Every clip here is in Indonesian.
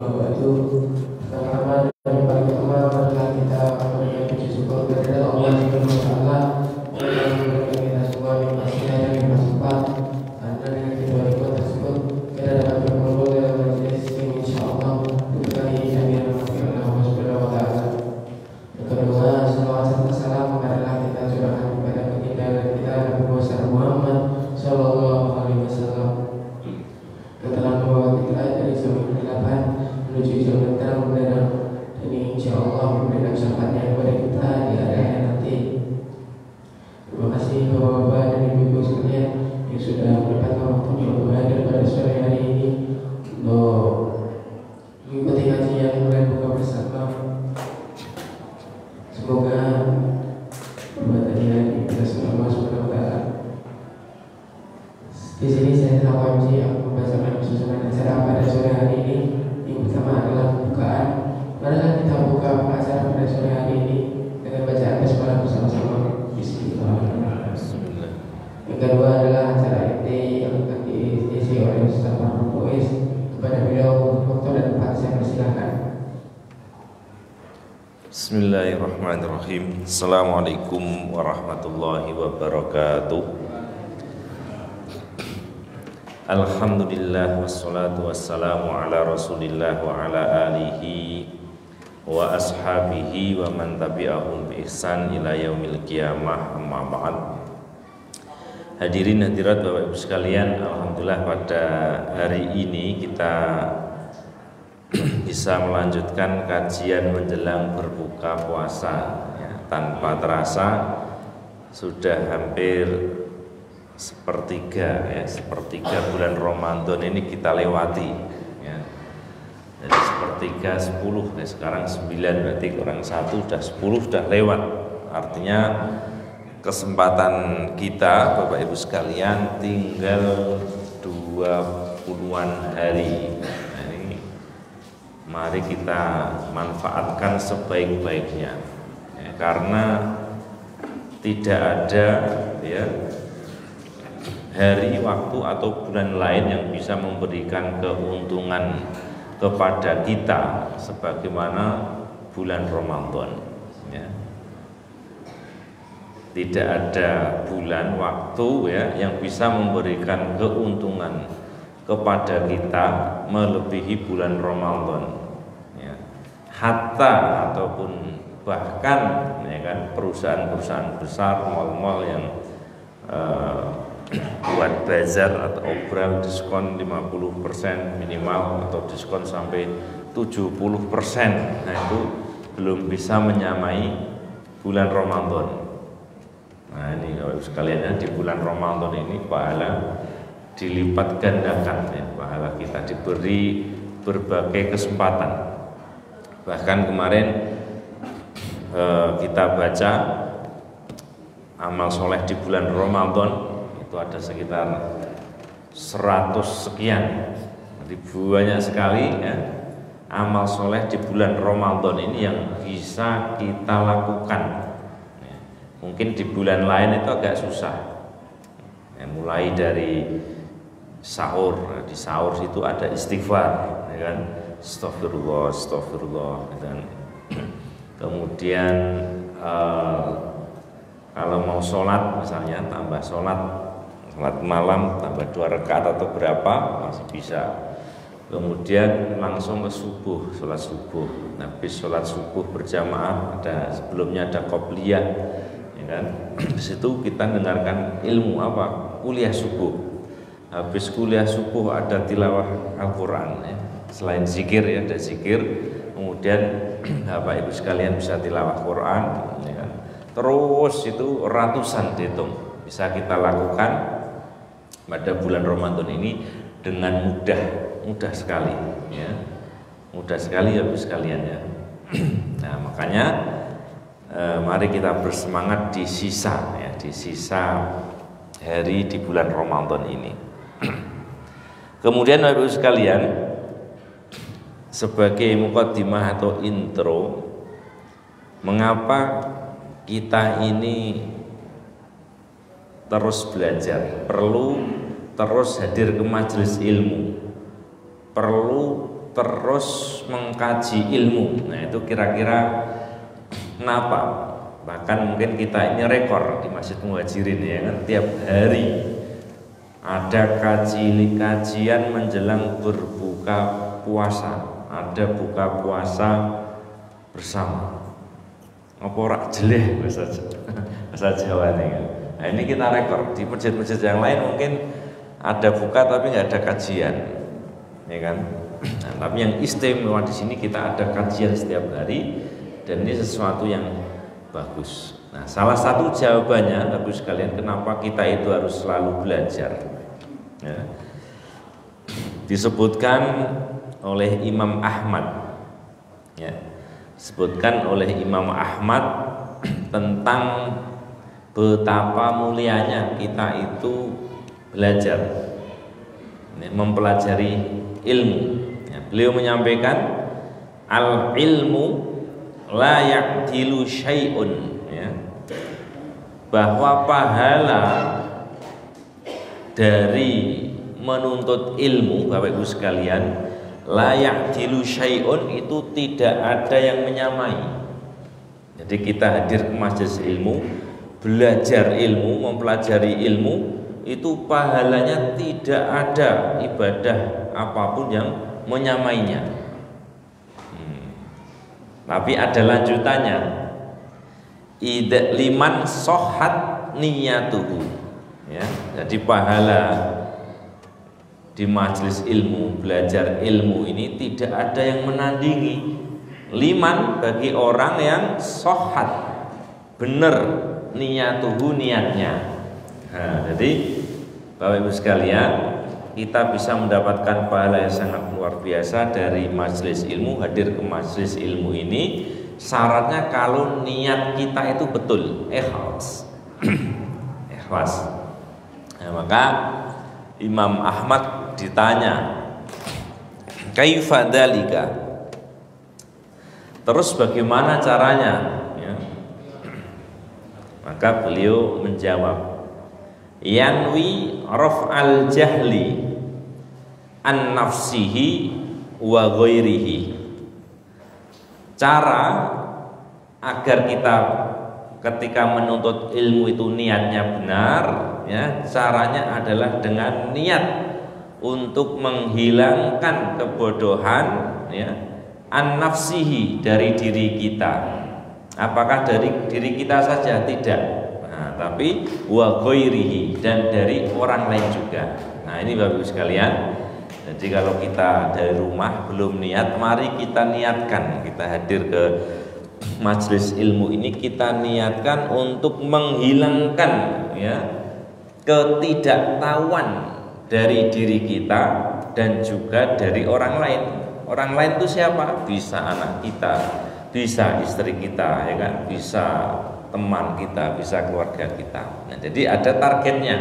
Bahwa itu pertama dan yang paling utama adalah kita memberikan puji syukur kepada Allah Subhanahu wa taala yang memberikan kita semua nikmat sehat dan nikmat sempat, karena dengan kedua nikmat tersebut kita dapat berkumpul dalam majelis ini insyaallah berkahi jami'an rahmat Allah Subhanahu wa taala. Yang kedua, selawat serta salam adalah kita curahkan kepada baginda kita Nabi Muhammad sallallahu alaihi wasallam yang telah membawa kita dari zaman kegelapan menuju zaman terang benderang, dan insya Allah memberikan syafaatnya kepada kita di akhir nanti. Terima kasih bapak-bapak dan ibu-ibu sekalian yang sudah menyempatkan waktunya untuk hadir pada sore hari ini untuk mengikuti kajian dan buka bersama. Semoga perbuatannya diberkati Allah Subhanahu wa taala. Di sini saya Tawamji akan membacakan susunan acara pada sore hari ini. Yang pertama adalah pembukaan. Marilah kita buka acara pada sore hari ini dengan bacaan basmalah bersama-sama. Bismillahirrahmanirrahim. Yang kedua adalah acara inti yang akan diisi oleh Ustaz Muhammad Muiz. Kepada beliau waktu dan tempat saya persilakan. Bismillahirrahmanirrahim. Assalamualaikum warahmatullahi wabarakatuh. Alhamdulillah wassalatu wassalamu ala rasulillah wa ala alihi wa ashabihi wa man tabi'ahum bi ihsan ila yaumil qiyamah, amma ba'd. Hadirin hadirat Bapak Ibu sekalian, alhamdulillah pada hari ini kita bisa melanjutkan kajian menjelang berbuka puasa ya, tanpa terasa sudah hampir sepertiga bulan Ramadan ini kita lewati ya. Jadi sepertiga 10 ya, sekarang 9 berarti kurang 1 sudah 10 sudah lewat. Artinya kesempatan kita Bapak Ibu sekalian tinggal 20-an hari. Nah, ini mari kita manfaatkan sebaik-baiknya ya, karena tidak ada ya hari, waktu atau bulan lain yang bisa memberikan keuntungan kepada kita sebagaimana bulan Ramadan ya. Tidak ada bulan, waktu ya yang bisa memberikan keuntungan kepada kita melebihi bulan Ramadan ya. Hatta ataupun bahkan ya kan perusahaan-perusahaan besar, mal-mal yang buat bazar atau obral diskon 50% minimal atau diskon sampai 70%. Nah itu belum bisa menyamai bulan Ramadan. Nah ini kalau sekalian di bulan Ramadan ini pahala dilipat gandakan ya, pahala kita diberi berbagai kesempatan. Bahkan kemarin kita baca amal soleh di bulan Ramadan itu ada sekitar 100 sekian, ribuannya sekali ya, amal soleh di bulan Ramadan ini yang bisa kita lakukan ya. Mungkin di bulan lain itu agak susah ya, mulai dari sahur, di sahur itu ada istighfar ya kan, astagfirullah, astagfirullah ya kan. Kemudian kalau mau sholat misalnya tambah sholat malam tambah 2 rakaat atau berapa masih bisa. Kemudian langsung ke subuh, sholat subuh. Habis sholat subuh berjamaah ada sebelumnya ada qobliyah, ya kan? Di situ kita dengarkan ilmu apa? Kuliah subuh. Habis kuliah subuh ada tilawah Al-Quran. Ya. Selain zikir ya ada zikir. Kemudian Bapak Ibu sekalian bisa tilawah Quran. Ya kan? Terus itu ratusan dihitung bisa kita lakukan pada bulan Ramadan ini dengan mudah sekali ya, mudah sekali ya sekalian ya. Nah makanya mari kita bersemangat di sisa hari di bulan Ramadan ini. Kemudian Bapak Ibu sekalian, sebagai mukaddimah atau intro, mengapa kita ini terus belajar, perlu terus hadir ke majelis ilmu, perlu terus mengkaji ilmu. Nah, itu kira-kira kenapa? Bahkan mungkin kita ini rekor di Masjid Muhajirin ya kan, tiap hari ada kajian menjelang berbuka puasa, ada buka puasa bersama. Apa ora jeleh bahasa Jawa nih kan. Nah, ini kita rekor. Di masjid-masjid yang lain mungkin ada buka tapi nggak ada kajian, ya kan? Nah, tapi yang istimewa di sini kita ada kajian setiap hari dan ini sesuatu yang bagus. Nah, salah satu jawabannya, bagus sekalian, kenapa kita itu harus selalu belajar. Ya. Disebutkan oleh Imam Ahmad, ya, disebutkan oleh Imam Ahmad tentang betapa mulianya kita itu belajar, mempelajari ilmu. Ya, beliau menyampaikan al ilmu la ya'dilu syai'un, ya, bahwa pahala dari menuntut ilmu, Bapak Ibu sekalian, la ya'dilu syai'un, itu tidak ada yang menyamai. Jadi kita hadir ke majelis ilmu, belajar ilmu, mempelajari ilmu, itu pahalanya tidak ada ibadah apapun yang menyamainya. Tapi ada lanjutannya, liman sohat niyatuhu, ya. Jadi pahala di majelis ilmu, belajar ilmu ini tidak ada yang menandingi. Liman, bagi orang yang sohat, benar niyatuhu, niatnya. Nah, jadi Bapak Ibu sekalian, kita bisa mendapatkan pahala yang sangat luar biasa dari majelis ilmu. Hadir ke majelis ilmu ini syaratnya kalau niat kita itu betul, ikhlas. Ikhlas. Nah, maka Imam Ahmad ditanya, kaifa dzalika? Terus bagaimana caranya? Ya. Maka beliau menjawab, yanwi raf'al jahli an nafsihi wa ghairihi. Cara agar kita ketika menuntut ilmu itu niatnya benar, ya, caranya adalah dengan niat untuk menghilangkan kebodohan, ya, an nafsihi, dari diri kita. Apakah dari diri kita saja? Tidak. Tapi wa ghairihi, dan dari orang lain juga. Nah, ini Bapak Ibu sekalian. Jadi kalau kita dari rumah belum niat, mari kita niatkan. Kita hadir ke majelis ilmu ini, kita niatkan untuk menghilangkan, ya, ketidaktahuan dari diri kita dan juga dari orang lain. Orang lain itu siapa? Bisa anak kita, bisa istri kita, ya kan? Bisa teman kita, bisa keluarga kita. Nah, jadi ada targetnya,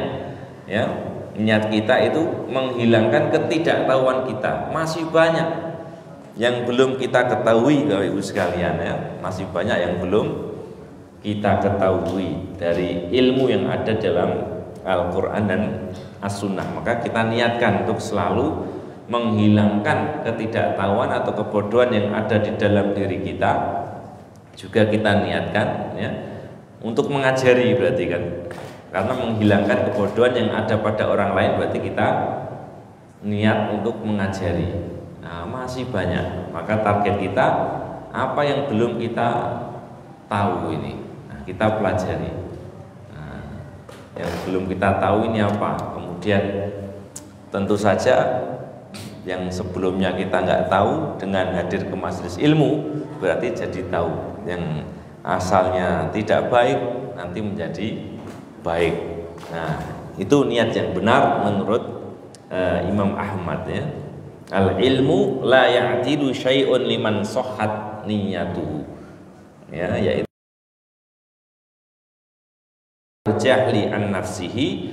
ya. Niat kita itu menghilangkan ketidaktahuan kita. Masih banyak yang belum kita ketahui, Bapak Ibu sekalian, ya. Masih banyak yang belum kita ketahui dari ilmu yang ada dalam Al-Quran dan As-Sunnah. Maka kita niatkan untuk selalu menghilangkan ketidaktahuan atau kebodohan yang ada di dalam diri kita. Juga kita niatkan, ya, untuk mengajari, berarti kan, karena menghilangkan kebodohan yang ada pada orang lain berarti kita niat untuk mengajari. Nah, masih banyak. Maka target kita apa yang belum kita tahu ini, nah, kita pelajari. Nah, yang belum kita tahu ini apa? Kemudian tentu saja yang sebelumnya kita nggak tahu, dengan hadir ke majelis ilmu berarti jadi tahu. Yang asalnya tidak baik nanti menjadi baik. Nah, itu niat yang benar menurut Imam Ahmad, ya. Al ilmu la ya'dilu syai'un liman sahhat niyatuhu, ya, yaitu jahli an nafsihi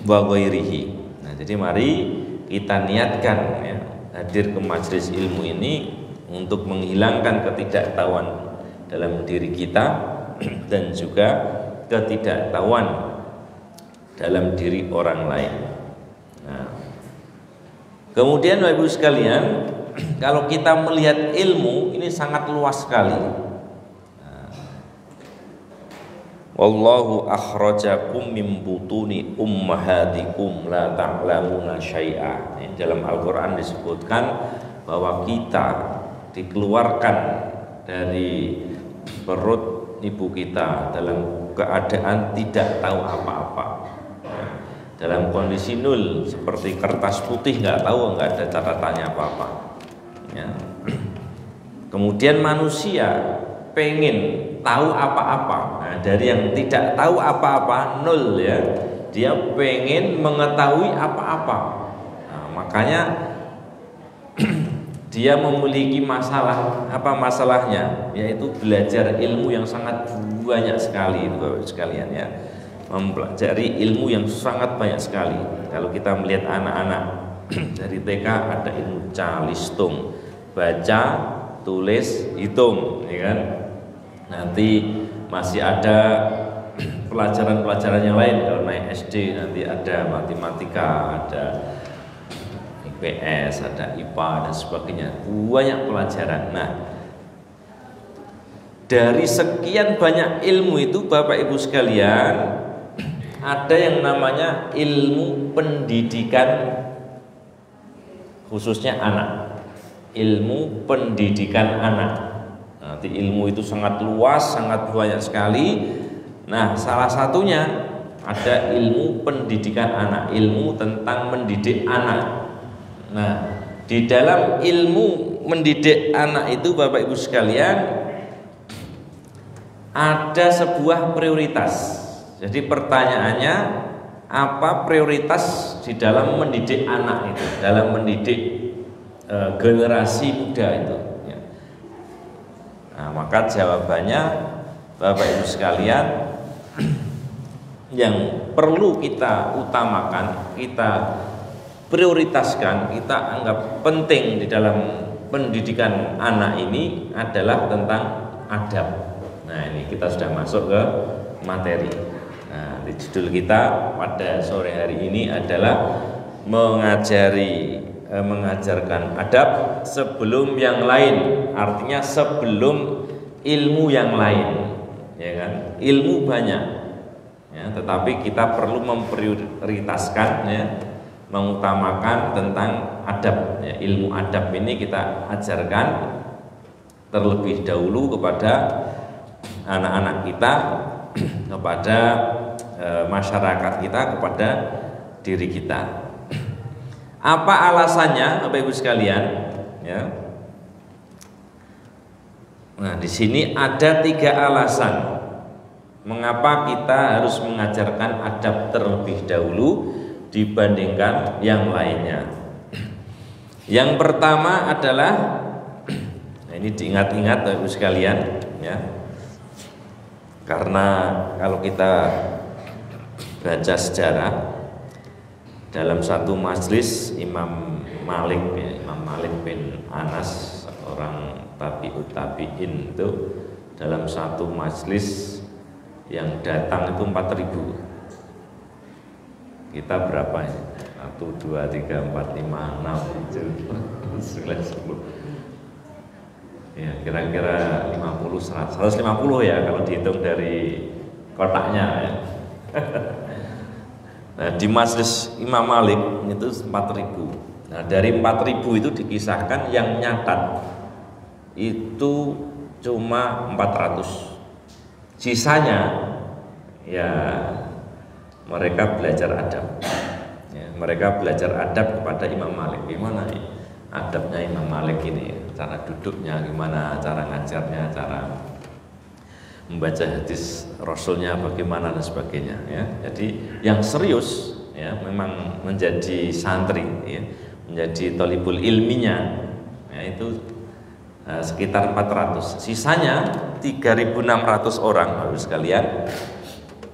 wa ghairihi. Nah, jadi mari kita niatkan, ya, hadir ke majelis ilmu ini untuk menghilangkan ketidaktahuan dalam diri kita dan juga ketidaktahuan dalam diri orang lain. Nah, kemudian Bapak Ibu sekalian, kalau kita melihat ilmu ini sangat luas sekali. Wallahu akhrajakum min butuni ummahatikum la ta'lamuna syai'a. Dalam Al-Qur'an disebutkan bahwa kita dikeluarkan dari perut ibu kita dalam keadaan tidak tahu apa-apa, dalam kondisi nul, seperti kertas putih, nggak tahu, nggak ada catatannya apa-apa ya. Kemudian manusia pengen tahu apa-apa, nah, dari yang tidak tahu apa-apa, nol ya, dia pengen mengetahui apa-apa. Nah, makanya dia memiliki masalah. Apa masalahnya? Yaitu belajar ilmu yang sangat banyak sekali, itu Bapak sekalian ya. Mempelajari ilmu yang sangat banyak sekali. Kalau kita melihat anak-anak dari TK ada ilmu calistung, baca, tulis, hitung, ya kan? Nanti masih ada pelajaran-pelajaran yang lain. Kalau naik SD nanti ada matematika, ada IPS, ada IPA dan sebagainya. Banyak pelajaran. Nah, dari sekian banyak ilmu itu Bapak Ibu sekalian, ada yang namanya ilmu pendidikan, khususnya anak. Ilmu pendidikan anak. Nanti ilmu itu sangat luas, sangat banyak sekali. Nah, salah satunya ada ilmu pendidikan anak, ilmu tentang mendidik anak. Nah, di dalam ilmu mendidik anak itu Bapak Ibu sekalian ada sebuah prioritas. Jadi pertanyaannya, apa prioritas di dalam mendidik anak itu, dalam mendidik generasi muda itu ya. Nah, maka jawabannya Bapak Ibu sekalian, yang perlu kita utamakan, kita prioritaskan, kita anggap penting di dalam pendidikan anak ini adalah tentang adab. Nah, ini kita sudah masuk ke materi. Nah, di judul kita pada sore hari ini adalah mengajarkan adab sebelum yang lain. Artinya sebelum ilmu yang lain, ya kan? Ilmu banyak, ya, tetapi kita perlu memprioritaskan, ya, mengutamakan tentang adab. Ya, ilmu adab ini kita ajarkan terlebih dahulu kepada anak-anak kita, kepada masyarakat kita, kepada diri kita. Apa alasannya, Bapak Ibu sekalian? Ya. Nah, di sini ada 3 alasan mengapa kita harus mengajarkan adab terlebih dahulu dibandingkan yang lainnya. Yang pertama adalah, nah ini diingat-ingat Bapak Ibu sekalian, ya. Karena kalau kita baca sejarah, dalam satu majelis Imam Malik bin Anas, seorang tabi'ut tabi'in, itu dalam satu majelis yang datang itu 4.000. Kita berapa ini? 1, 2, 3, 4, 5, 6, 7, 9, 10. Ya, kira-kira 50, 150 ya kalau dihitung dari kotaknya ya. Nah, di majelis Imam Malik itu 4.000. Nah, dari 4.000 itu dikisahkan yang nyatat itu cuma 400. Sisanya ya mereka belajar adab. Ya, mereka belajar adab kepada Imam Malik. Gimana nih adabnya Imam Malik ini? Cara duduknya gimana, cara ngajarnya, cara membaca hadis Rasulnya bagaimana dan sebagainya ya. Jadi yang serius ya memang menjadi santri ya, menjadi thalibul ilminya ya, itu sekitar 400. Sisanya 3.600 orang Bapak sekalian.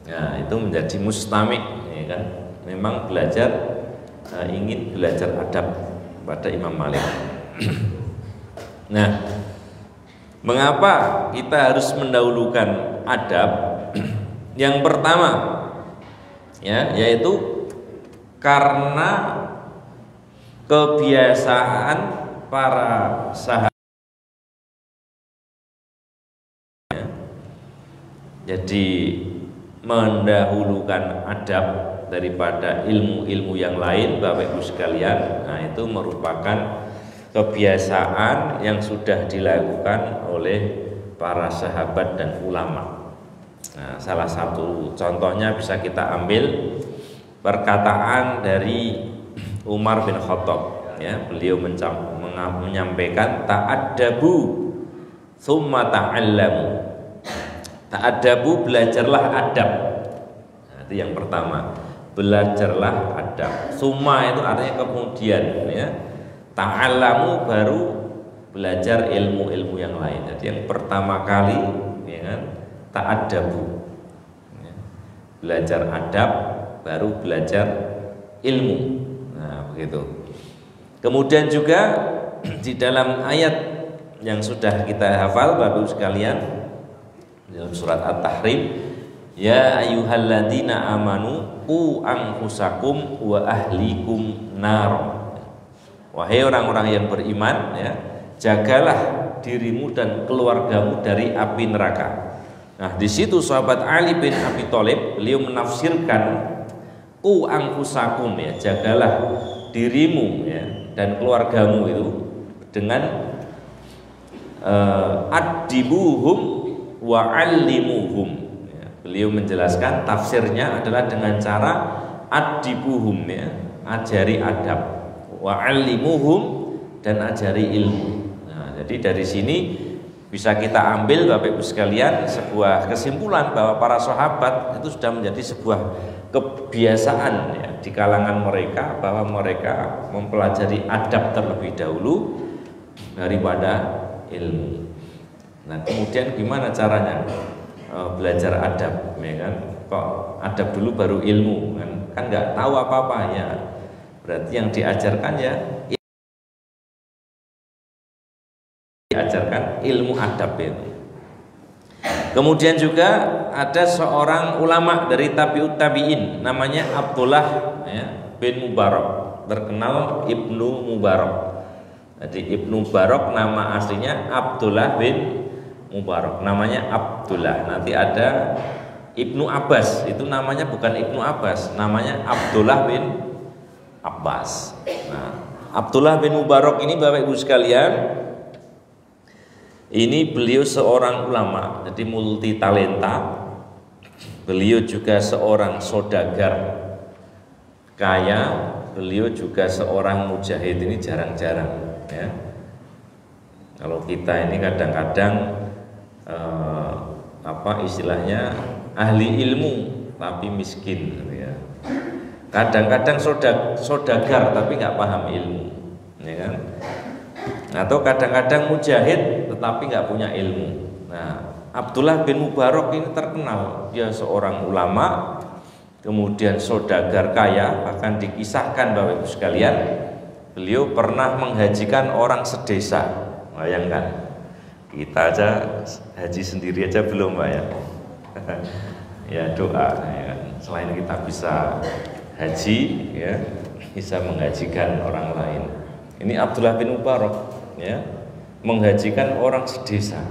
Ya, itu menjadi mustami ya kan. Memang belajar ingin belajar adab pada Imam Malik. Nah, mengapa kita harus mendahulukan adab? Yang pertama, ya, yaitu karena kebiasaan para sahabat. Jadi mendahulukan adab daripada ilmu-ilmu yang lain, Bapak Ibu sekalian. Nah, itu merupakan kebiasaan yang sudah dilakukan oleh para sahabat dan ulama. Nah, salah satu contohnya bisa kita ambil perkataan dari Umar bin Khattab, ya. Beliau menyampaikan ta'addabu tsumma ta'allamu. Ta'addabu, belajarlah adab. Nah, itu yang pertama, belajarlah adab. Summa itu artinya kemudian, ya. Ta'allamu baru belajar ilmu-ilmu yang lain. Jadi yang pertama kali, ya kan, ta'addabu, ya. Belajar adab baru belajar ilmu. Nah, begitu. Kemudian juga di dalam ayat yang sudah kita hafal Bapak Ibu sekalian, dalam surat At-Tahrim, ya ayyuhalladzina amanu qu anfusakum wa ahlikum nar. Wahai orang-orang yang beriman, ya, jagalah dirimu dan keluargamu dari api neraka. Nah, di situ sahabat Ali bin Abi Thalib beliau menafsirkan qu anfusakum, ya, jagalah dirimu, ya, dan keluargamu itu dengan adibuhum wa 'allimuhum, ya. Beliau menjelaskan tafsirnya adalah dengan cara adibuhum, ya, ajari adab, wa 'allimuhum, dan ajari ilmu. Nah, jadi dari sini bisa kita ambil Bapak Ibu sekalian sebuah kesimpulan bahwa para sahabat itu sudah menjadi sebuah kebiasaan, ya, di kalangan mereka, bahwa mereka mempelajari adab terlebih dahulu daripada ilmu. Nah, kemudian gimana caranya belajar adab, ya kan? Kok adab dulu baru ilmu, kan nggak tahu apa-apa, ya. Berarti yang diajarkan, ya, diajarkan ilmu adab itu. Kemudian juga ada seorang ulama dari tabi'ut tabi'in namanya Abdullah, ya, bin Mubarak, terkenal Ibnu Mubarak. Jadi Ibnu Mubarak nama aslinya Abdullah bin Mubarak, namanya Abdullah. Nanti ada Ibnu Abbas, itu namanya bukan Ibnu Abbas, namanya Abdullah bin Abbas. Nah, Abdullah bin Mubarak ini Bapak Ibu sekalian, ini beliau seorang ulama, jadi multi talenta. Beliau juga seorang saudagar kaya, beliau juga seorang mujahid. Ini jarang-jarang, ya. Kalau kita ini kadang-kadang apa istilahnya, ahli ilmu tapi miskin, ya. Kadang-kadang saudagar tapi nggak paham ilmu, ya kan? Atau kadang-kadang mujahid tetapi nggak punya ilmu. Nah, Abdullah bin Mubarak ini terkenal, dia seorang ulama, kemudian saudagar kaya. Bahkan dikisahkan Bapak Ibu sekalian, beliau pernah menghajikan orang sedesa. Bayangkan, kita aja haji sendiri aja belum, Pak, ya. Ya, doa, ya. Selain kita bisa haji, ya, bisa menghajikan orang lain. Ini Abdullah bin Mubarak, ya, menghajikan orang sedesa.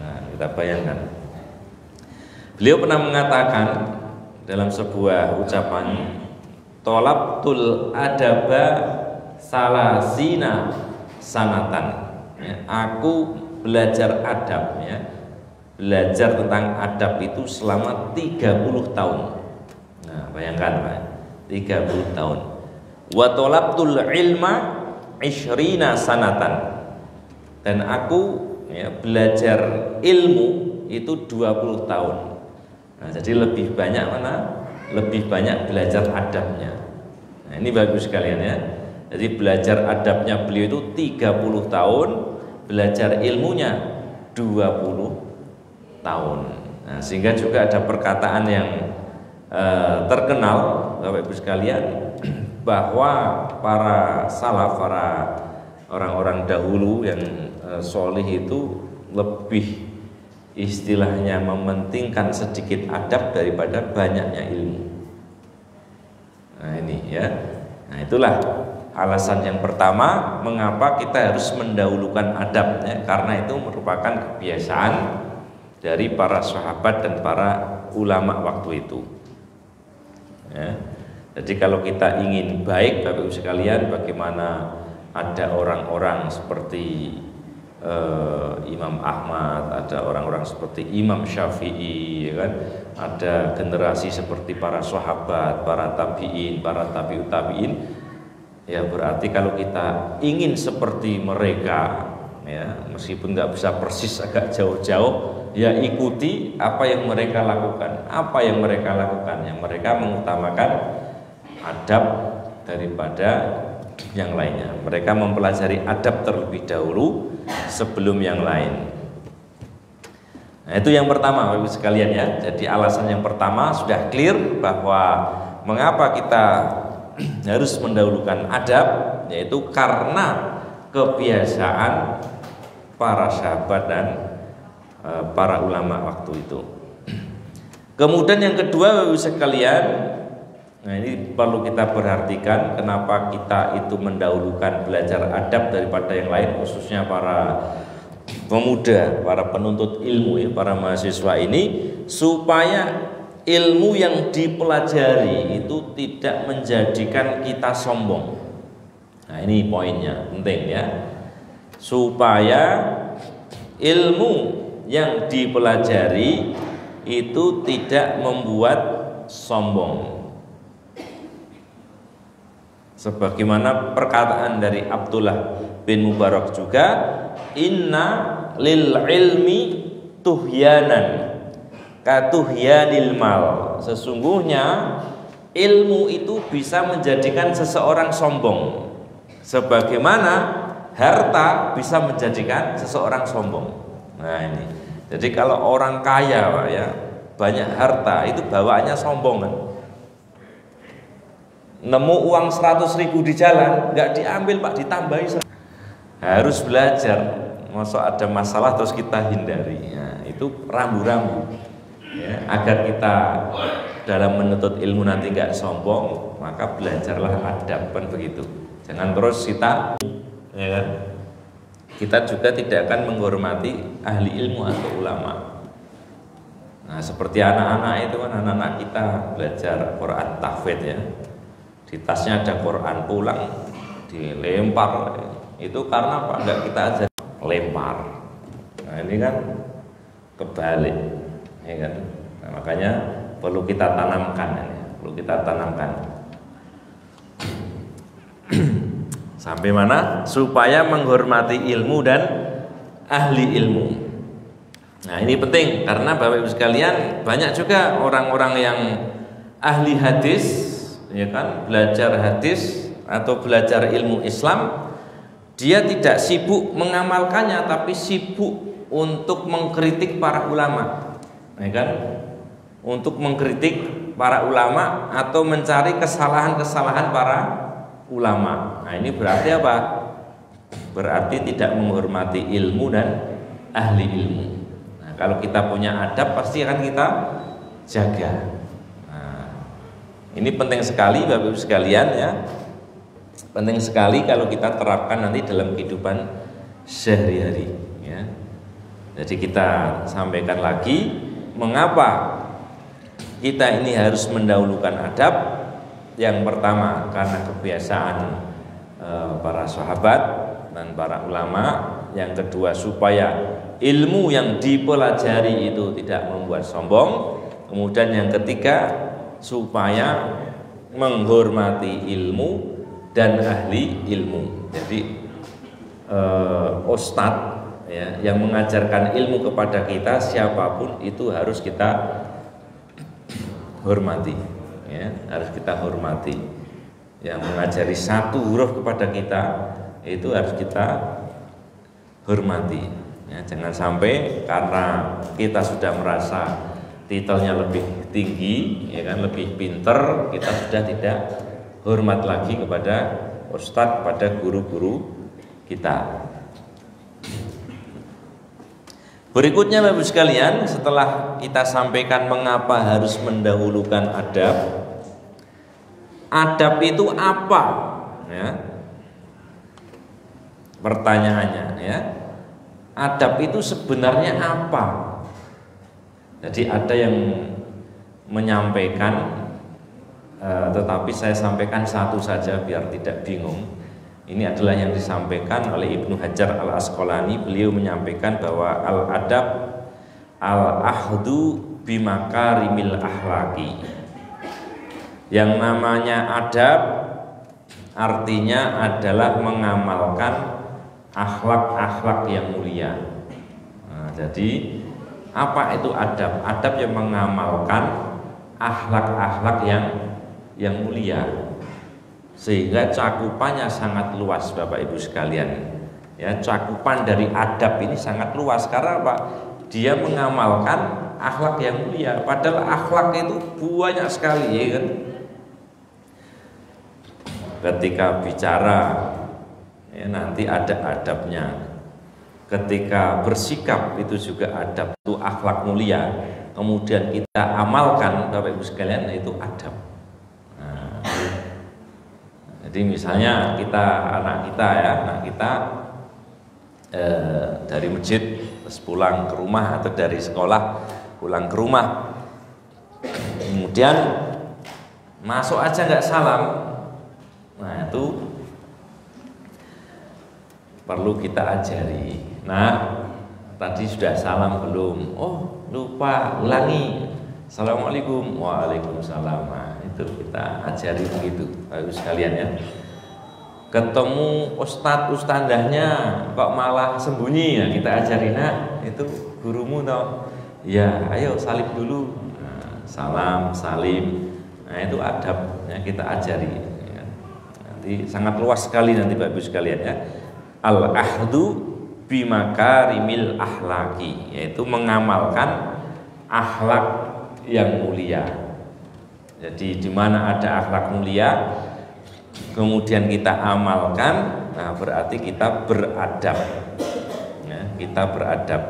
Nah, kita bayangkan. Beliau pernah mengatakan dalam sebuah ucapan, tolabtul adaba salasina sanatan, ya, aku belajar adab, ya, belajar tentang adab itu selama 30 tahun. Nah, bayangkan, Pak, 30 tahun. Wa tolabtul ilma ishrina sanatan, dan aku, ya, belajar ilmu itu 20 tahun. Nah, jadi lebih banyak mana? Lebih banyak belajar adabnya. Nah, ini bagus sekalian, ya. Jadi belajar adabnya beliau itu 30 tahun, belajar ilmunya 20 tahun. Nah, sehingga juga ada perkataan yang terkenal Bapak Ibu sekalian, bahwa para salaf, para orang-orang dahulu yang solih itu lebih istilahnya mementingkan sedikit adab daripada banyaknya ilmu. Nah, ini, ya. Nah, itulah alasan yang pertama mengapa kita harus mendahulukan adab, ya, karena itu merupakan kebiasaan dari para sahabat dan para ulama waktu itu, ya. Jadi kalau kita ingin baik, Bapak Ibu sekalian, bagaimana ada orang-orang seperti Imam Ahmad, ada orang-orang seperti Imam Syafi'i, ya kan? Ada generasi seperti para sahabat, para tabi'in, para tabi'ut tabi'in. Ya berarti kalau kita ingin seperti mereka, ya meskipun nggak bisa persis, agak jauh-jauh, ya ikuti apa yang mereka lakukan. Apa yang mereka lakukan? Yang mereka mengutamakan adab daripada yang lainnya. Mereka mempelajari adab terlebih dahulu sebelum yang lain. Nah, itu yang pertama, Bapak Ibu sekalian, ya. Jadi alasan yang pertama sudah clear bahwa mengapa kita harus mendahulukan adab, yaitu karena kebiasaan para sahabat dan para ulama waktu itu. Kemudian yang kedua, Bapak Ibu sekalian, nah ini perlu kita perhatikan kenapa kita itu mendahulukan belajar adab daripada yang lain, khususnya para pemuda, para penuntut ilmu, ya, para mahasiswa ini, supaya ilmu yang dipelajari itu tidak menjadikan kita sombong. Nah ini poinnya, penting ya, supaya ilmu yang dipelajari itu tidak membuat sombong. Sebagaimana perkataan dari Abdullah bin Mubarak juga, inna lil ilmi tuhyanan katuhyanil mal. Sesungguhnya ilmu itu bisa menjadikan seseorang sombong, sebagaimana harta bisa menjadikan seseorang sombong. Nah ini, jadi kalau orang kaya, Pak, ya, banyak harta, itu bawaannya sombong kan. Nemu uang 100.000 di jalan, nggak diambil, Pak, ditambahi. Harus belajar, masuk ada masalah terus kita hindari, ya, itu rambu-rambu, ya, agar kita dalam menuntut ilmu nanti nggak sombong, maka belajarlah adab, kan begitu. Jangan terus kita, ya kan, kita juga tidak akan menghormati ahli ilmu atau ulama. Nah seperti anak-anak itu kan, anak-anak kita belajar Quran tahfidz, ya, di tasnya ada Quran, pulang dilempar, itu karena apa? Enggak kita aja lempar. Nah ini kan kebalik, ya kan? Nah, makanya perlu kita tanamkan, ya, perlu kita tanamkan. Sampai mana? Supaya menghormati ilmu dan ahli ilmu. Nah ini penting, karena Bapak Ibu sekalian, banyak juga orang-orang yang ahli hadis, ya kan, belajar hadis atau belajar ilmu Islam, dia tidak sibuk mengamalkannya, tapi sibuk untuk mengkritik para ulama, ya kan, untuk mengkritik para ulama atau mencari kesalahan-kesalahan para ulama. Nah ini berarti apa? Berarti tidak menghormati ilmu dan ahli ilmu. Nah kalau kita punya adab, pasti akan kita jaga. Ini penting sekali, Bapak Ibu sekalian, ya. Penting sekali kalau kita terapkan nanti dalam kehidupan sehari-hari, ya. Jadi kita sampaikan lagi mengapa kita ini harus mendahulukan adab. Yang pertama karena kebiasaan para sahabat dan para ulama. Yang kedua supaya ilmu yang dipelajari itu tidak membuat sombong. Kemudian yang ketiga supaya menghormati ilmu dan ahli ilmu. Jadi ustadz, ya, yang mengajarkan ilmu kepada kita, siapapun itu harus kita hormati, ya, harus kita hormati. Yang mengajari satu huruf kepada kita itu harus kita hormati, ya. Jangan sampai karena kita sudah merasa titelnya lebih tinggi, ya kan, lebih pinter, kita sudah tidak hormat lagi kepada ustadz, kepada guru-guru kita. Berikutnya Bapak Ibu sekalian, setelah kita sampaikan mengapa harus mendahulukan adab. Adab itu apa? Ya. pertanyaannya ya. Adab itu sebenarnya apa? Jadi ada yang menyampaikan, tetapi saya sampaikan satu saja biar tidak bingung. Ini adalah yang disampaikan oleh Ibnu Hajar Al-Asqalani. Beliau menyampaikan bahwa al-adab al-ahdu bimakarimil ahlaki. Yang namanya adab artinya adalah mengamalkan akhlak-akhlak yang mulia. Nah, jadi apa itu adab? Adab yang mengamalkan akhlak-akhlak yang mulia, sehingga cakupannya sangat luas, Bapak Ibu sekalian. Ya, cakupan dari adab ini sangat luas karena apa? Dia mengamalkan akhlak yang mulia. Padahal akhlak itu banyak sekali, ya kan? Ketika bicara ya, nanti ada adabnya. Ketika bersikap itu juga adab, itu akhlak mulia. Kemudian kita amalkan, Bapak Ibu sekalian, itu adab. Nah, jadi misalnya anak kita dari masjid terus pulang ke rumah atau dari sekolah pulang ke rumah, kemudian masuk aja nggak salam. Nah, itu perlu kita ajari. Nah, tadi sudah salam belum? Oh, lupa, ulangi. Assalamualaikum. Waalaikumsalam. Nah, itu kita ajari begitu, Bapak sekalian ya. Ketemu ustadzahnya kok malah sembunyi, ya kita ajari, nak, itu gurumu toh. Ya, ayo salim dulu. Nah, salam, salim. Nah, itu adabnya kita ajari. Sangat luas sekali nanti Bapak Ibu sekalian ya. Al-ahdu bimakarimil ahlaki, yaitu mengamalkan akhlak yang mulia. Jadi di mana ada akhlak mulia kemudian kita amalkan, nah berarti kita beradab. Ya, kita beradab.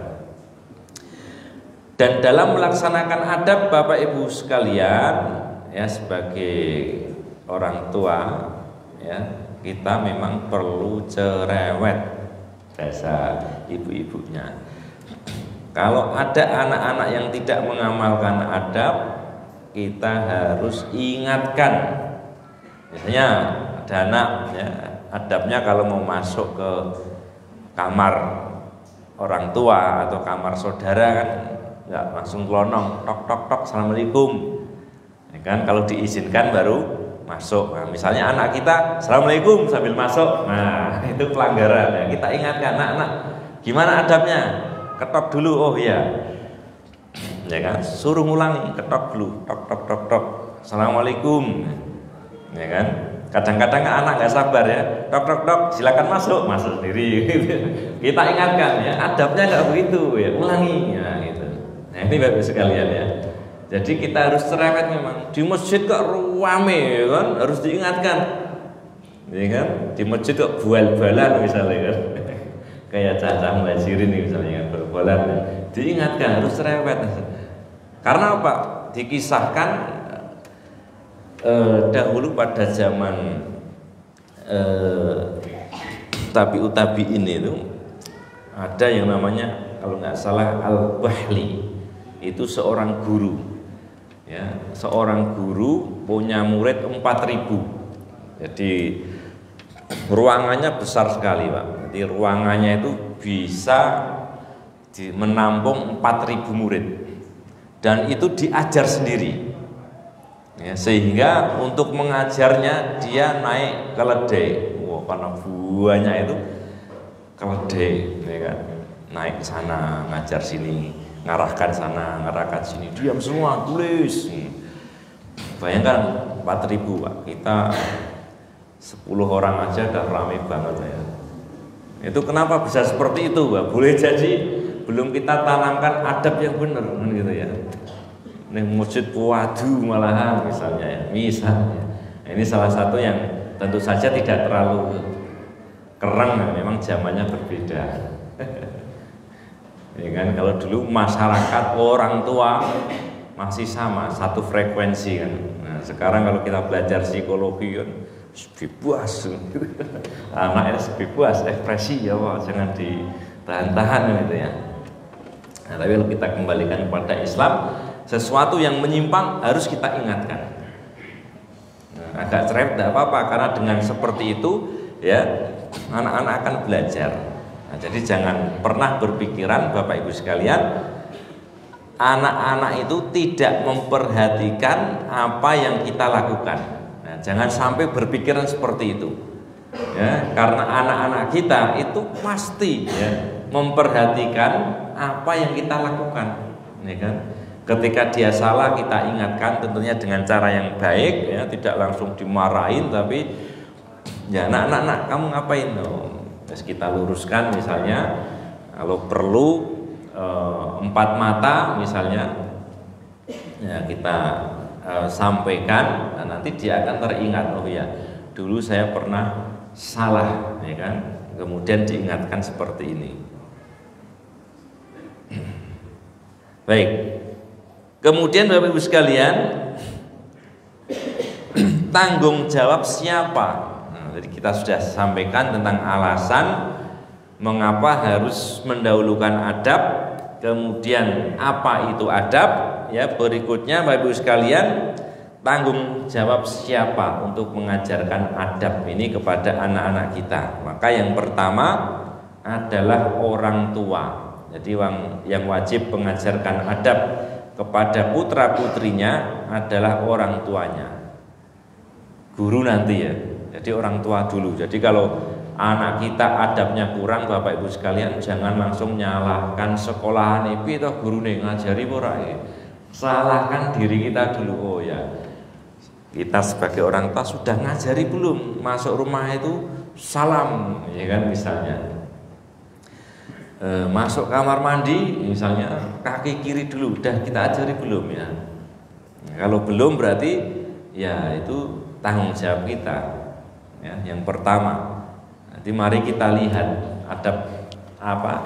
Dan dalam melaksanakan adab Bapak Ibu sekalian ya, sebagai orang tua ya, kita memang perlu cerewet, bahasa ibu-ibunya. Kalau ada anak-anak yang tidak mengamalkan adab, kita harus ingatkan. Misalnya ada anak ya, adabnya kalau mau masuk ke kamar orang tua atau kamar saudara kan nggak langsung kelonong, tok tok tok, assalamualaikum. Ya kan, kalau diizinkan baru masuk. Nah, misalnya anak kita assalamualaikum sambil masuk, nah itu pelanggaran ya. Kita ingatkan, nak, gimana adabnya? Ketok dulu, oh iya, ya kan, suruh ngulangi, ketok dulu, tok tok tok tok, assalamualaikum, ya kan. Kadang-kadang anak nggak sabar ya, tok tok tok, silakan masuk sendiri. Kita ingatkan ya, adabnya nggak begitu ya, ulangi, ya gitu. Nah ini Bapak sekalian ya. Jadi kita harus cerewet memang. Di masjid kok rame kan, harus diingatkan. Ya kan? Di masjid kok bual-balan misalnya kan. Kayak cacah muhajirin misalnya kan, bual-balan. Diingatkan, harus cerewet. Karena apa? Dikisahkan dahulu pada zaman tabi'in itu ada yang namanya kalau nggak salah Al-Bahli. Itu seorang guru ya, seorang guru punya murid 4.000. Jadi ruangannya besar sekali Pak. Jadi ruangannya itu bisa menampung 4.000 murid dan itu diajar sendiri ya, sehingga untuk mengajarnya dia naik keledai. Wah, karena buahnya itu keledai ya kan, naik ke sana ngajar sini, ngarahkan sana, ngarahkan sini, diam semua, tulis. Bayangkan 4.000 Pak, kita 10 orang aja udah rame banget ya. Itu kenapa bisa seperti itu Pak? Boleh jadi belum kita tanamkan adab yang benar kan gitu ya. Ini masjid waduh malahan misalnya ya, misalnya. Ini salah satu yang tentu saja tidak terlalu keren, memang zamannya berbeda. Ya kan, kalau dulu masyarakat orang tua masih sama, satu frekuensi kan. Nah, sekarang kalau kita belajar psikologi kan bebas. Anaknya bebas, ekspresi ya Pak, jangan ditahan-tahan gitu ya. Nah, tapi kalau kita kembalikan kepada Islam, sesuatu yang menyimpang harus kita ingatkan. Nah, agak cerewet tidak apa-apa, karena dengan seperti itu ya anak-anak akan belajar. Nah, jadi jangan pernah berpikiran Bapak Ibu sekalian, anak-anak itu tidak memperhatikan apa yang kita lakukan. Nah, jangan sampai berpikiran seperti itu. Ya, karena anak-anak kita itu pasti ya memperhatikan apa yang kita lakukan, ya kan? Ketika dia salah kita ingatkan tentunya dengan cara yang baik, ya, tidak langsung dimarahin, tapi ya nak kamu ngapain? Terus kita luruskan misalnya, kalau perlu 4 mata misalnya, ya kita sampaikan, nah, nanti dia akan teringat, oh ya dulu saya pernah salah, ya kan? Kemudian diingatkan seperti ini. Baik. Kemudian Bapak Ibu sekalian, tanggung jawab siapa? Nah, jadi kita sudah sampaikan tentang alasan mengapa harus mendahulukan adab, kemudian apa itu adab, ya. Berikutnya Bapak Ibu sekalian, tanggung jawab siapa untuk mengajarkan adab ini kepada anak-anak kita? Maka yang pertama adalah orang tua. Jadi yang wajib mengajarkan adab kepada putra putrinya adalah orang tuanya. Guru nanti ya. Jadi orang tua dulu. Jadi kalau anak kita adabnya kurang, Bapak Ibu sekalian, jangan langsung nyalahkan sekolahan itu atau guru nih ngajari ora. Salahkan diri kita dulu. Oh ya, kita sebagai orang tua sudah ngajari belum? Masuk rumah itu salam, ya kan, misalnya. Masuk kamar mandi misalnya kaki kiri dulu, udah kita ajari belum ya? Kalau belum berarti ya itu tanggung jawab kita, ya. Yang pertama, nanti mari kita lihat adab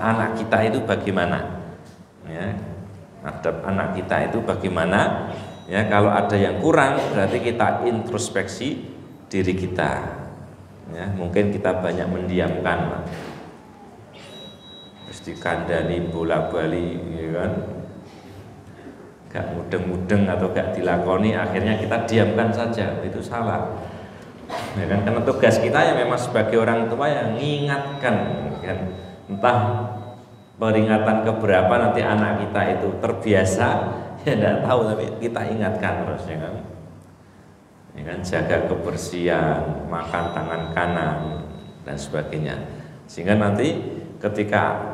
anak kita itu bagaimana, ya. Adab anak kita itu bagaimana, ya. Kalau ada yang kurang berarti kita introspeksi diri kita, ya. Mungkin kita banyak mendiamkan, dikandani bolak-balik, ya kan, gak mudeng-mudeng atau gak dilakoni, akhirnya kita diamkan saja, itu salah, ya kan? Karena tugas kita ya memang sebagai orang tua yang mengingatkan, kan? Entah peringatan keberapa nanti anak kita itu terbiasa, ya tidak tahu, tapi kita ingatkan terus, ya kan? Ya kan, jaga kebersihan, makan tangan kanan dan sebagainya, sehingga nanti ketika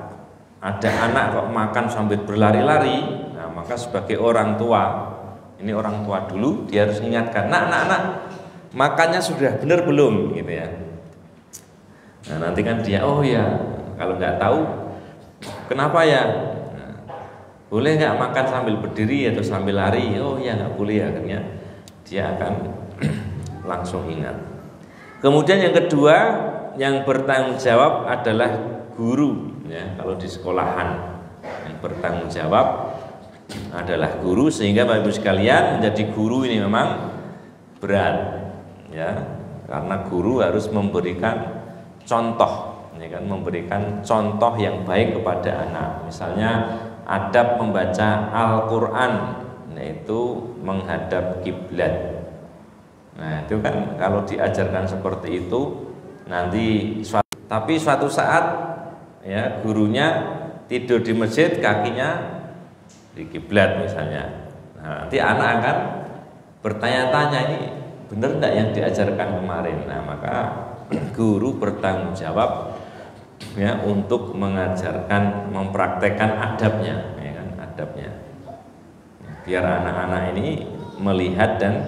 ada anak kok makan sambil berlari-lari, nah maka sebagai orang tua, ini orang tua dulu, dia harus ingatkan, nak, makannya sudah benar belum, gitu ya. Nah nanti kan dia, oh ya, kalau nggak tahu, kenapa ya? Nah, boleh nggak makan sambil berdiri atau sambil lari? Oh ya nggak boleh, akhirnya dia akan langsung ingat. Kemudian yang kedua, yang bertanggung jawab adalah guru. Ya, kalau di sekolahan yang bertanggung jawab adalah guru, sehingga Bapak Ibu sekalian menjadi guru ini memang berat, ya, karena guru harus memberikan contoh, ya kan, memberikan contoh yang baik kepada anak. Misalnya adab membaca Al-Quran, yaitu menghadap kiblat. Nah itu kan kalau diajarkan seperti itu, nanti suatu saat ya gurunya tidur di masjid, kakinya di kiblat misalnya. Nah, nanti anak akan bertanya-tanya, ini benar enggak yang diajarkan kemarin? Nah maka guru bertanggung jawab, ya, untuk mengajarkan, mempraktekkan adabnya, ya kan, adabnya, biar anak-anak ini melihat dan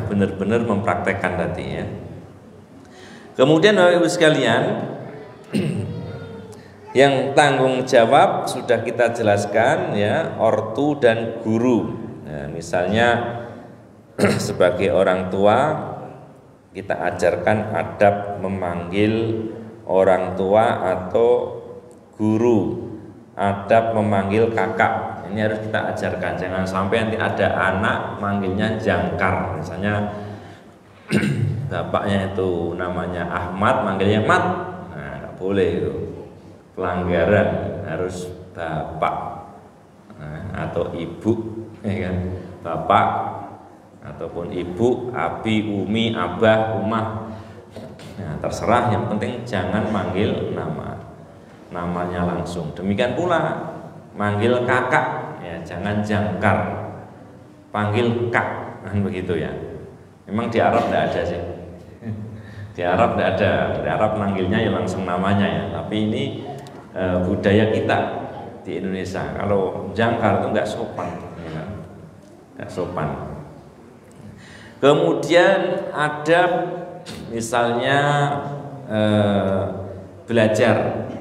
benar-benar mempraktekkan tadi, ya. Kemudian Bapak Ibu sekalian, yang tanggung jawab sudah kita jelaskan, ya, ortu dan guru. Nah, misalnya sebagai orang tua kita ajarkan adab memanggil orang tua atau guru, adab memanggil kakak. Ini harus kita ajarkan, jangan sampai nanti ada anak manggilnya jangkar, misalnya bapaknya itu namanya Ahmad, manggilnya Mat, nah nggak boleh itu, pelanggaran, harus bapak, nah, atau ibu, ya kan, bapak ataupun ibu, abi, umi, abah, umah, nah, terserah, yang penting jangan manggil namanya langsung. Demikian pula manggil kakak, ya jangan jangkar, panggil kak, kan begitu ya. Memang di Arab tidak ada sih, di Arab tidak ada, di Arab manggilnya ya langsung namanya ya. Tapi ini budaya kita di Indonesia, kalau jangkar itu nggak sopan, ya, nggak sopan. Kemudian ada misalnya belajar,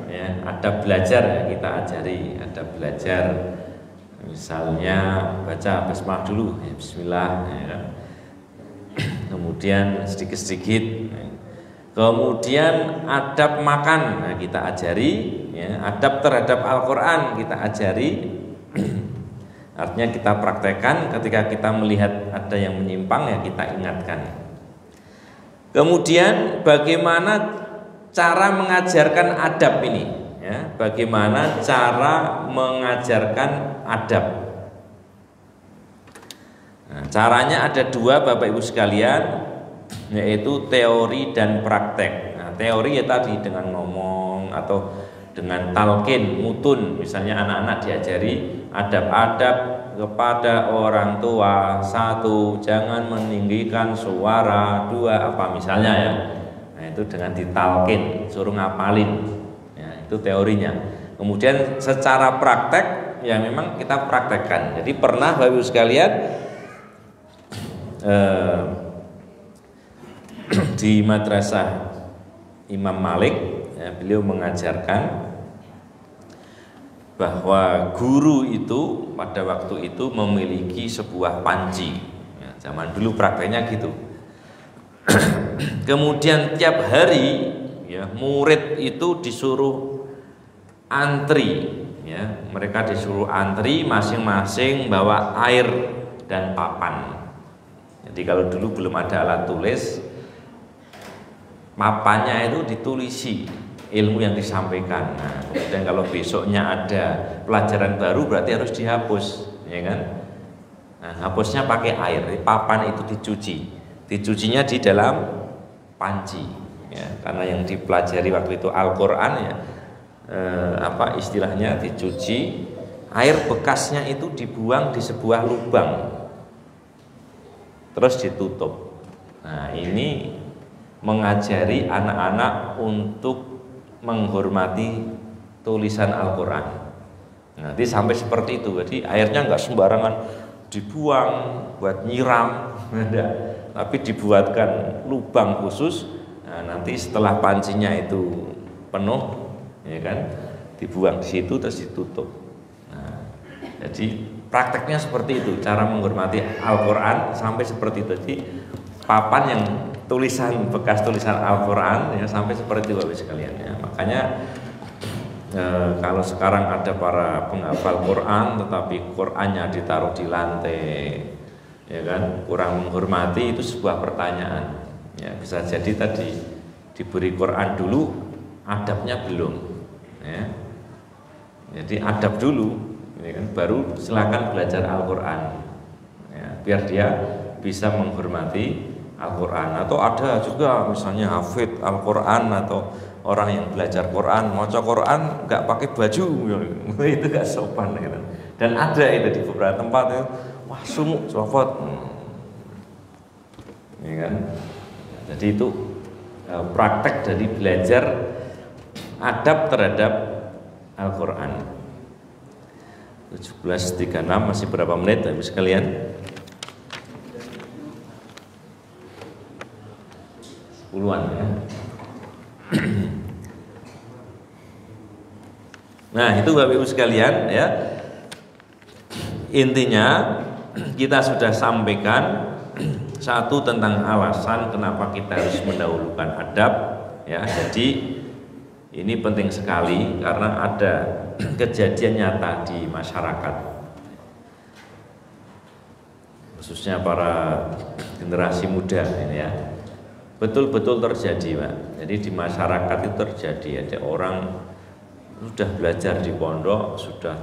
ya, ada belajar ya, kita ajari, ada belajar, misalnya baca basmalah dulu, ya, Bismillah, ya. Kemudian sedikit-sedikit, ya. Kemudian adab makan, nah, kita ajari, ya, adab terhadap Al-Quran kita ajari. Artinya kita praktekkan, ketika kita melihat ada yang menyimpang ya kita ingatkan. Kemudian bagaimana cara mengajarkan adab ini, ya, bagaimana cara mengajarkan adab. Nah, caranya ada dua Bapak Ibu sekalian, yaitu teori dan praktek. Nah, teori ya tadi dengan ngomong atau dengan talqin, mutun, misalnya anak-anak diajari adab-adab kepada orang tua, satu, jangan meninggikan suara, dua, apa misalnya ya. Nah, itu dengan ditalqin, suruh ngapalin, ya, itu teorinya. Kemudian secara praktek ya memang kita praktekkan. Jadi pernah Bapak Ibu sekalian di madrasah Imam Malik, ya, beliau mengajarkan bahwa guru itu pada waktu itu memiliki sebuah panci, ya, zaman dulu prakteknya gitu. Kemudian tiap hari ya murid itu disuruh antri, ya, mereka disuruh antri masing-masing bawa air dan papan. Jadi kalau dulu belum ada alat tulis, papannya itu ditulisi ilmu yang disampaikan. Nah, kemudian kalau besoknya ada pelajaran baru berarti harus dihapus, ya kan? Nah, hapusnya pakai air. Papan itu dicucinya di dalam panci, ya, karena yang dipelajari waktu itu Al-Quran, ya, apa istilahnya, dicuci, air bekasnya itu dibuang di sebuah lubang, terus ditutup. Nah, ini mengajari anak-anak untuk menghormati tulisan Al-Quran. Nanti sampai seperti itu. Jadi airnya nggak sembarangan dibuang buat nyiram, tapi dibuatkan lubang khusus. Nah, nanti setelah pancinya itu penuh, ya kan, dibuang di situ terus ditutup. Nah, jadi prakteknya seperti itu, cara menghormati Al-Quran sampai seperti itu. Jadi papan yang tulisan, bekas tulisan Al-Quran, ya, sampai seperti itu Bapak sekalian, ya. Makanya kalau sekarang ada para penghafal Quran tetapi Qurannya ditaruh di lantai, ya kan, kurang menghormati, itu sebuah pertanyaan, ya. Bisa jadi tadi diberi Quran dulu, adabnya belum, ya. Jadi adab dulu, ya kan, baru silakan belajar Al-Quran, ya, biar dia bisa menghormati Al-Quran. Atau ada juga misalnya hafid Al-Quran atau orang yang belajar Quran, maca Quran nggak pakai baju, itu nggak sopan, gitu. Dan ada itu di beberapa tempat itu, wah sumuk copot, ya kan. Jadi itu praktek dari belajar adab terhadap Al-Quran. 17.36, masih berapa menit Bapak sekalian? 10-an, ya. Nah, itu Bapak Ibu sekalian, ya. Intinya kita sudah sampaikan satu tentang alasan kenapa kita harus mendahulukan adab, ya. Jadi ini penting sekali karena ada kejadian nyata di masyarakat, khususnya para generasi muda ini, ya. betul-betul terjadi, Pak. Jadi di masyarakat itu terjadi, ada orang sudah belajar di pondok, sudah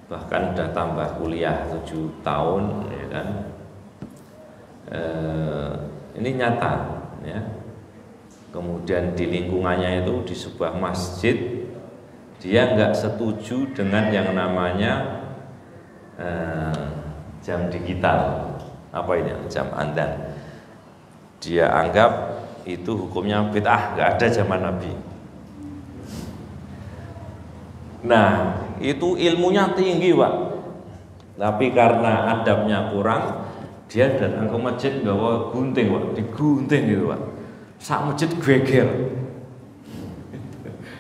bahkan sudah tambah kuliah 7 tahun, ya kan. Ini nyata, ya. Kemudian di lingkungannya itu di sebuah masjid, dia nggak setuju dengan yang namanya jam digital, apa ini jam andan. Dia anggap itu hukumnya bid'ah, nggak ada zaman Nabi. Nah, itu ilmunya tinggi, Pak. Tapi karena adabnya kurang, dia datang ke masjid bawa gunting, Pak, digunting gitu, Pak. Sak masjid geger.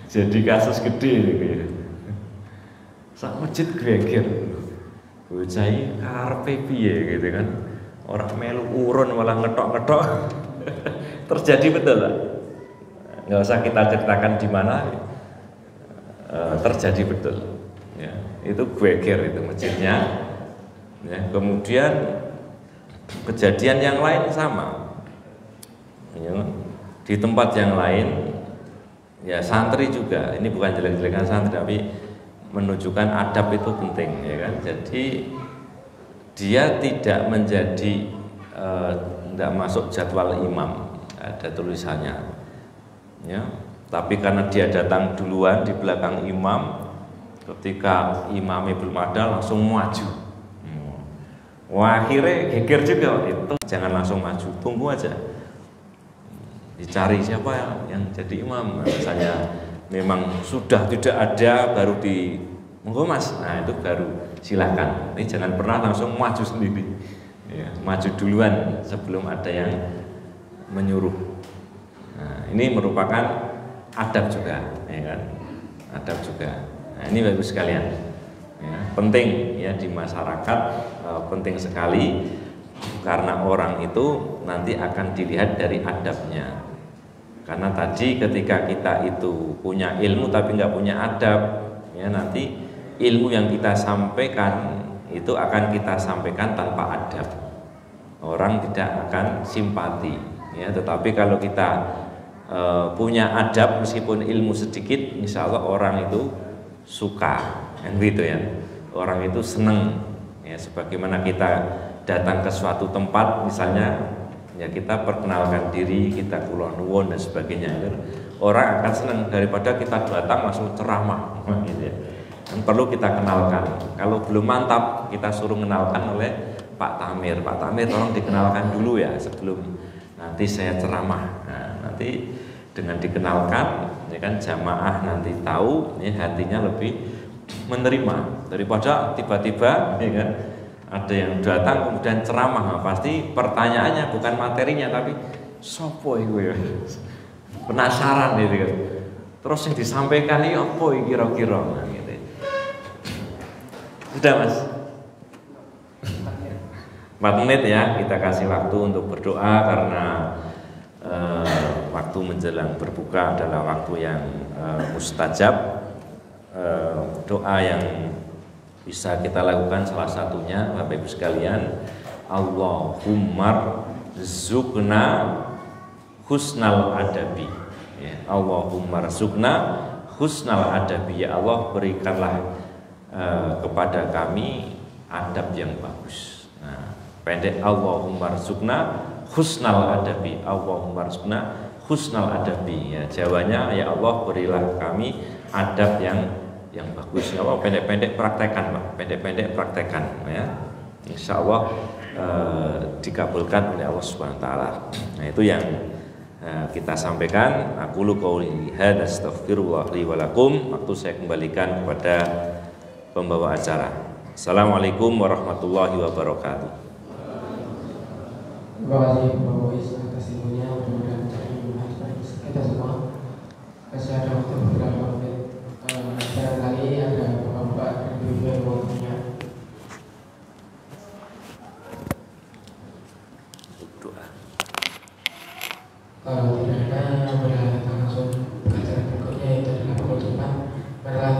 Jadi kasus gede gitu ya. Sak masjid geger. Bocah iki karepe piye gitu kan. Orang melu urun malah ngetok-ngetok. Terjadi betul, Pak. Nggak usah kita ceritakan di mana. Terjadi betul. Ya, itu geger itu masjidnya. Ya, kemudian kejadian yang lain sama. Ya, di tempat yang lain, ya santri juga. Ini bukan jelek-jelekan santri, tapi menunjukkan adab itu penting, ya kan. Jadi dia tidak menjadi tidak masuk jadwal imam, ada tulisannya, ya. Tapi karena dia datang duluan di belakang imam, ketika imamnya belum ada langsung maju. Wah, akhirnya geger juga itu. Jangan langsung maju, tunggu aja. Dicari siapa yang jadi imam. Misalnya memang sudah tidak ada, baru di monggo Mas. Nah, itu baru silakan. Ini jangan pernah langsung maju sendiri. Ya, maju duluan sebelum ada yang menyuruh. Nah, ini merupakan adab juga, ya kan? Adab juga. Nah, ini bagus sekalian. Ya, penting ya di masyarakat, penting sekali karena orang itu nanti akan dilihat dari adabnya. Karena tadi ketika kita itu punya ilmu tapi nggak punya adab, ya nanti ilmu yang kita sampaikan itu akan kita sampaikan tanpa adab. Orang tidak akan simpati. Ya, tetapi kalau kita punya adab meskipun ilmu sedikit, insya Allah orang itu suka, kan gitu ya. Orang itu senang. Ya, sebagaimana kita datang ke suatu tempat, misalnya ya kita perkenalkan diri, kita kula nuwun dan sebagainya, orang akan senang daripada kita datang langsung ceramah, gitu ya. Dan perlu kita kenalkan. Kalau belum mantap, kita suruh kenalkan oleh Pak Tamir. Pak Tamir tolong dikenalkan dulu ya sebelum nanti saya ceramah. Nah, nanti dengan dikenalkan, ya kan jamaah nanti tahu, ya hatinya lebih menerima daripada tiba-tiba, ya kan ada yang datang kemudian ceramah. Nah, pasti pertanyaannya bukan materinya tapi sopo iku ya. Penasaran gitu kan. Terus yang disampaikan ini apa kira-kira nah, gitu. Sudah Mas? 4 menit ya, kita kasih waktu untuk berdoa karena waktu menjelang berbuka adalah waktu yang mustajab. Doa yang bisa kita lakukan salah satunya Bapak Ibu sekalian, Allahumma rizukna husnal adabi, ya, Allahumma rizukna husnal adabi, ya Allah berikanlah kepada kami adab yang bagus. Nah, pendek Allahumma rizukna husnal adabi, Allahumma rizukna husnal adabi, ya, jawanya ya Allah berilah kami adab yang bagus. Ya Allah, pendek-pendek praktekan Pak, pendek-pendek praktekan ya. Insya Allah dikabulkan oleh Allah Subhanahu Wa Taala. Nah, itu yang kita sampaikan. Aku lu qauli hadza astaghfirullah li wa lakum. Waktu saya kembalikan kepada pembawa acara. Assalamualaikum warahmatullahi wabarakatuh. Terima kasih Bapak Wis atas ilmunya. Mudah-mudahan kita semua. Masih ada waktu beberapa menit. Barangkali ada bapak-bapak dan ibu yang mau tanya. Doa. Kalau tidak ada, kita langsung ke acara berikutnya, yaitu adalah penutupan. Marilah